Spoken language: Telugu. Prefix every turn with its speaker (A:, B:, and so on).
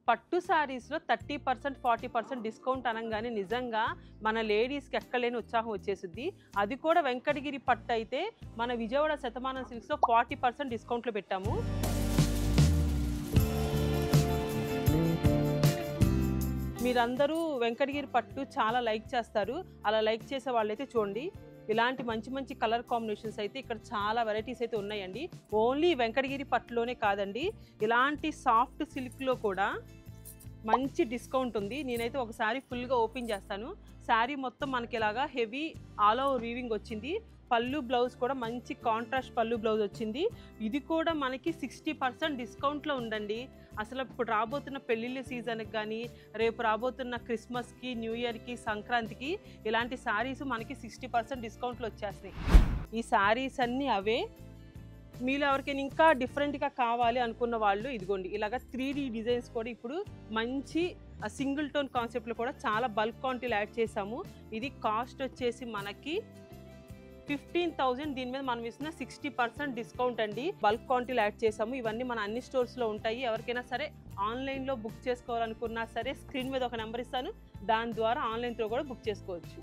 A: పట్టు సారీస్లో 30% 40% డిస్కౌంట్ అనగానే నిజంగా మన లేడీస్కి ఎక్కలేని ఉత్సాహం వచ్చేసింది. అది కూడా వెంకటగిరి పట్టు అయితే మన విజయవాడ శతమానం సిల్క్స్లో 40% డిస్కౌంట్లో పెట్టాము. మీరందరూ వెంకటగిరి పట్టు చాలా లైక్ చేస్తారు. అలా లైక్ చేసే వాళ్ళైతే చూడండి, ఇలాంటి మంచి మంచి కలర్ కాంబినేషన్స్ అయితే ఇక్కడ చాలా వెరైటీస్ అయితే ఉన్నాయండి. ఓన్లీ వెంకటగిరి పట్టులోనే కాదండి, ఇలాంటి సాఫ్ట్ సిల్క్లో కూడా మంచి డిస్కౌంట్ ఉంది. నేనైతే ఒకసారి ఫుల్గా ఓపెన్ చేస్తాను. శారీ మొత్తం మనకి ఇలాగా హెవీ ఆల్ ఓవర్ వీవింగ్ వచ్చింది. పళ్ళు బ్లౌజ్ కూడా మంచి కాంట్రాస్ట్ పళ్ళు బ్లౌజ్ వచ్చింది. ఇది కూడా మనకి 60% డిస్కౌంట్లో ఉందండి. అసలు ఇప్పుడు రాబోతున్న పెళ్ళిళ్ళ సీజన్కి కానీ, రేపు రాబోతున్న క్రిస్మస్కి, న్యూ ఇయర్కి, సంక్రాంతికి ఇలాంటి శారీస్ మనకి 60% డిస్కౌంట్లో వచ్చేస్తాయి. ఈ శారీస్ అన్నీ అవే. మీలో ఎవరికైనా ఇంకా డిఫరెంట్గా కావాలి అనుకున్న వాళ్ళు ఇదిగోండి, ఇలాగ 3D డిజైన్స్ కూడా ఇప్పుడు మంచి సింగిల్ టోన్ కాన్సెప్ట్లో కూడా చాలా బల్క్ క్వాంటిటీలు యాడ్ చేసాము. ఇది కాస్ట్ వచ్చేసి మనకి 15,000. దీని మీద మనం ఇస్తున్న 60% డిస్కౌంట్ అండి. బల్క్ క్వాంటిటీలు యాడ్ చేసాము. ఇవన్నీ మన అన్ని స్టోర్స్లో ఉంటాయి. ఎవరికైనా సరే ఆన్లైన్లో బుక్ చేసుకోవాలనుకున్నా సరే స్క్రీన్ మీద ఒక నెంబర్ ఇస్తాను, దాని ద్వారా ఆన్లైన్ త్రూ కూడా బుక్ చేసుకోవచ్చు.